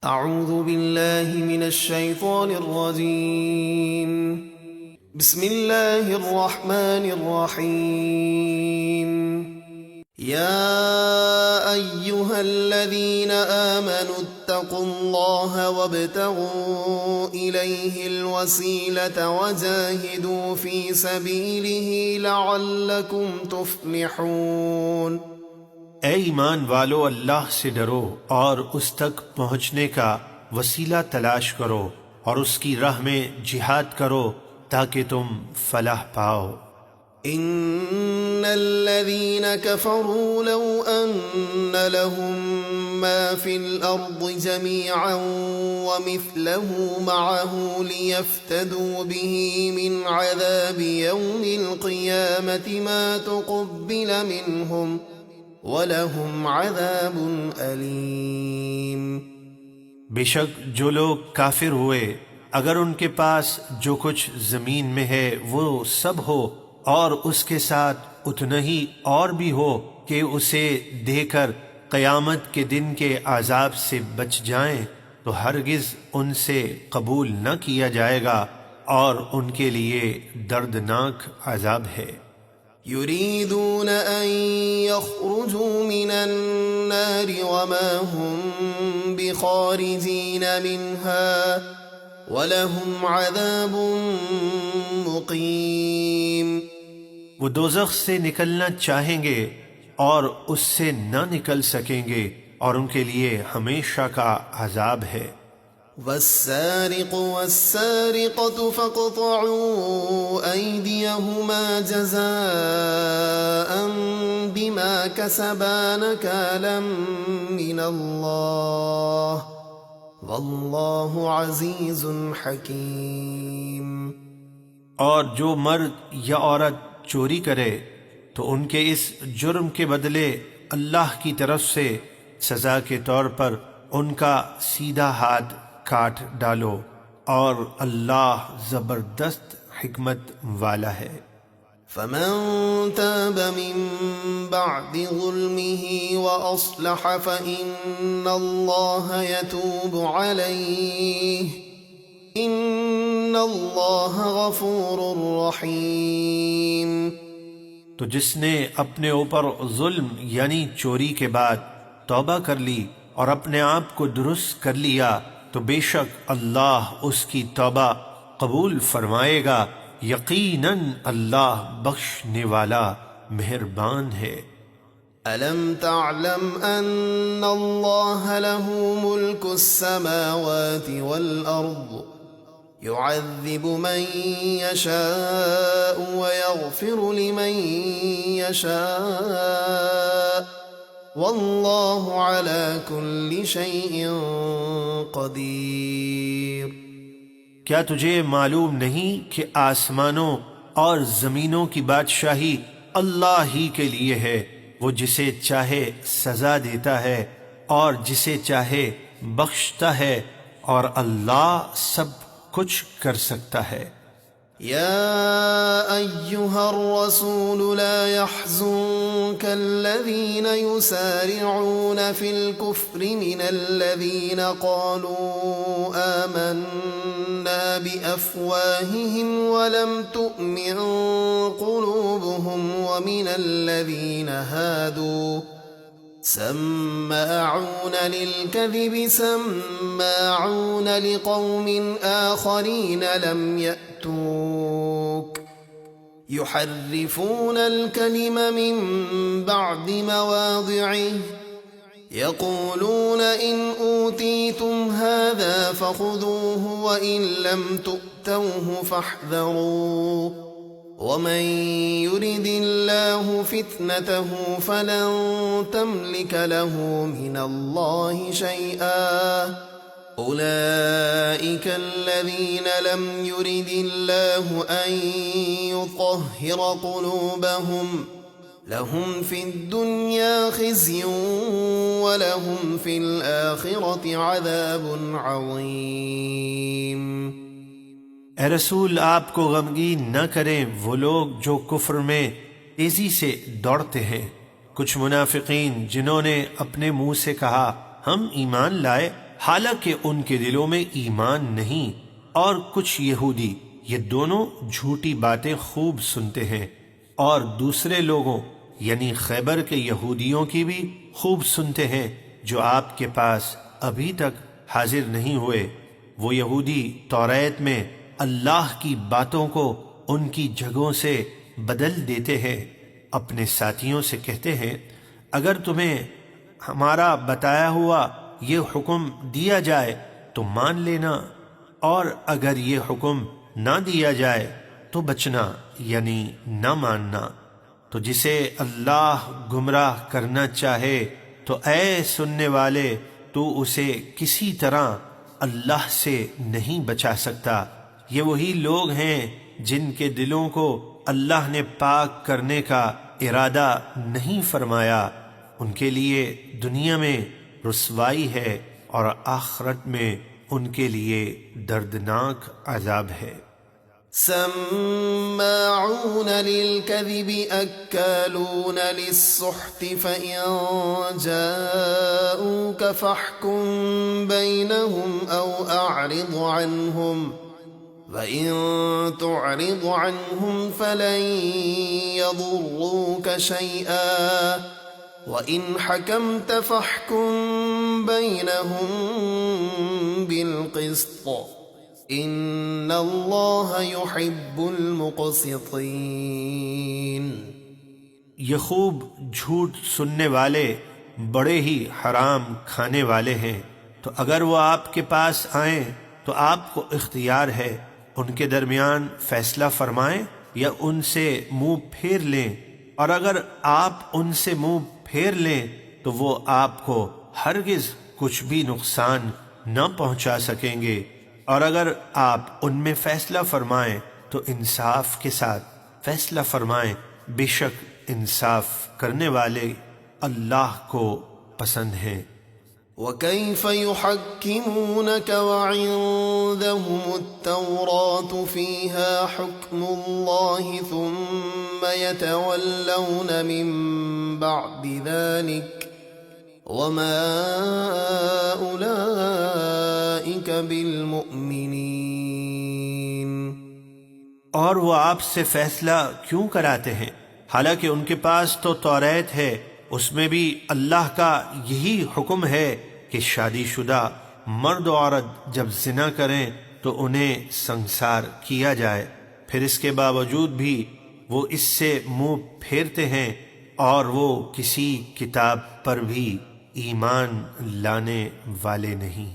اعوذ باللہ من الشیطان الرجیم بسم اللہ الرحمن الرحیم یا ایہا الذین آمنوا اتقوا اللہ وابتغوا الیہ الوسیلة وجاہدوا فی سبیلہ لعلکم تفلحون۔ اے ایمان والو، اللہ سے ڈرو اور اس تک پہنچنے کا وسیلہ تلاش کرو اور اس کی راہ میں جہاد کرو تاکہ تم فلاح پاؤ۔ ان الذين كفروا لو ان لهم ما في الارض جميعا ومثله معه ليفتدوا به من عذاب يوم القيامة ما تقبل منهم وَلَهُمْ عَذَابٌ أَلِيمٌ۔ بے شک جو لوگ کافر ہوئے اگر ان کے پاس جو کچھ زمین میں ہے وہ سب ہو اور اس کے ساتھ اتنا ہی اور بھی ہو کہ اسے دے کر قیامت کے دن کے عذاب سے بچ جائیں تو ہرگز ان سے قبول نہ کیا جائے گا اور ان کے لیے دردناک عذاب ہے۔ يريدون أن يخرجوا من النار وما هم بخارجين منها ولهم عذاب مقيم۔ وہ دوزخ سے نکلنا چاہیں گے اور اس سے نہ نکل سکیں گے اور ان کے لیے ہمیشہ کا عذاب ہے۔ والسارق والسارقة فاقطعوا أيديهما جزاء بما كسبا نكالا من الله والله عزيز حكيم۔ اور جو مرد یا عورت چوری کرے تو ان کے اس جرم کے بدلے اللہ کی طرف سے سزا کے طور پر ان کا سیدھا ہاتھ کاٹ ڈالو اور اللہ زبردست حکمت والا ہے۔ فمن تاب من بعد ظلمه وأصلح فإن الله يتوب عليه إن الله غفور رحيم۔ تو جس نے اپنے اوپر ظلم یعنی چوری کے بعد توبہ کر لی اور اپنے آپ کو درست کر لیا تو بے شک اللہ اس کی توبہ قبول فرمائے گا، یقیناً اللہ بخشنے والا مہربان ہے۔ أَلَمْ تَعْلَمْ أَنَّ اللَّهَ لَهُ مُلْكُ السَّمَاوَاتِ وَالْأَرْضِ يُعَذِّبُ مَن يَشَاءُ وَيَغْفِرُ لِمَن يَشَاءُ واللہ علی کل شیء قدیر۔ کیا تجھے معلوم نہیں کہ آسمانوں اور زمینوں کی بادشاہی اللہ ہی کے لیے ہے؟ وہ جسے چاہے سزا دیتا ہے اور جسے چاہے بخشتا ہے اور اللہ سب کچھ کر سکتا ہے۔ يا أيها الرسول لا يحزنك الذين يسارعون في الكفر من الذين قالوا آمنا بأفواههم ولم تؤمن قلوبهم ومن الذين هادوا سماعون للكذب سماعون لقوم آخرين لم يأتوك يحرفون الكلم من بعد مواضعه يقولون إن أوتيتم هذا فخذوه وإن لم تؤتوه فاحذروا ومن يرد الله فتنته فلن تملك له من الله شيئا أولئك الذين لم يرد الله أن يطهر قلوبهم لهم في الدنيا خزي ولهم في الآخرة عذاب عظيم۔ اے رسول، آپ کو غمگین نہ کریں وہ لوگ جو کفر میں تیزی سے دوڑتے ہیں، کچھ منافقین جنہوں نے اپنے منہ سے کہا ہم ایمان لائے حالانکہ ان کے دلوں میں ایمان نہیں، اور کچھ یہودی یہ دونوں جھوٹی باتیں خوب سنتے ہیں، اور دوسرے لوگوں یعنی خیبر کے یہودیوں کی بھی خوب سنتے ہیں جو آپ کے پاس ابھی تک حاضر نہیں ہوئے۔ وہ یہودی توریت میں اللہ کی باتوں کو ان کی جگہوں سے بدل دیتے ہیں، اپنے ساتھیوں سے کہتے ہیں اگر تمہیں ہمارا بتایا ہوا یہ حکم دیا جائے تو مان لینا، اور اگر یہ حکم نہ دیا جائے تو بچنا یعنی نہ ماننا۔ تو جسے اللہ گمراہ کرنا چاہے تو اے سننے والے تو اسے کسی طرح اللہ سے نہیں بچا سکتا۔ یہ وہی لوگ ہیں جن کے دلوں کو اللہ نے پاک کرنے کا ارادہ نہیں فرمایا، ان کے لیے دنیا میں رسوائی ہے اور آخرت میں ان کے لیے دردناک عذاب ہے۔ سماعون للكذب أكالون للسحت فإن جاءوك فاحكم بينهم أو أعرض عنهم وَإِن تُعْرِضْ عَنْهُمْ فَلَن يَضُرُّوكَ شَيْئًا وَإِنْ حَكَمْتَ فَاحْكُم بَيْنَهُم بِالْقِسْطِ إِنَّ اللَّهَ يُحِبُّ الْمُقْسِطِينَ۔ یہ خوب جھوٹ سننے والے بڑے ہی حرام کھانے والے ہیں، تو اگر وہ آپ کے پاس آئیں تو آپ کو اختیار ہے ان کے درمیان فیصلہ فرمائیں یا ان سے منہ پھیر لیں، اور اگر آپ ان سے منہ پھیر لیں تو وہ آپ کو ہرگز کچھ بھی نقصان نہ پہنچا سکیں گے، اور اگر آپ ان میں فیصلہ فرمائیں تو انصاف کے ساتھ فیصلہ فرمائیں، بے شک انصاف کرنے والے اللہ کو پسند ہیں۔ وَكَيْفَ يُحَكِّمُونَكَ وَعِندَهُمُ التَّوْرَاةُ فِيهَا حُكْمُ اللَّهِ ثُمَّ يَتَوَلَّوْنَ مِن بَعْدِ ذَلِكَ وَمَا أُولَئِكَ بِالْمُؤْمِنِينَ۔ اور وہ آپ سے فیصلہ کیوں کراتے ہیں حالانکہ ان کے پاس تو توریت ہے، اس میں بھی اللہ کا یہی حکم ہے کہ شادی شدہ مرد و عورت جب زنا کریں تو انہیں سنسار کیا جائے، پھر اس کے باوجود بھی وہ اس سے منہ پھیرتے ہیں اور وہ کسی کتاب پر بھی ایمان لانے والے نہیں۔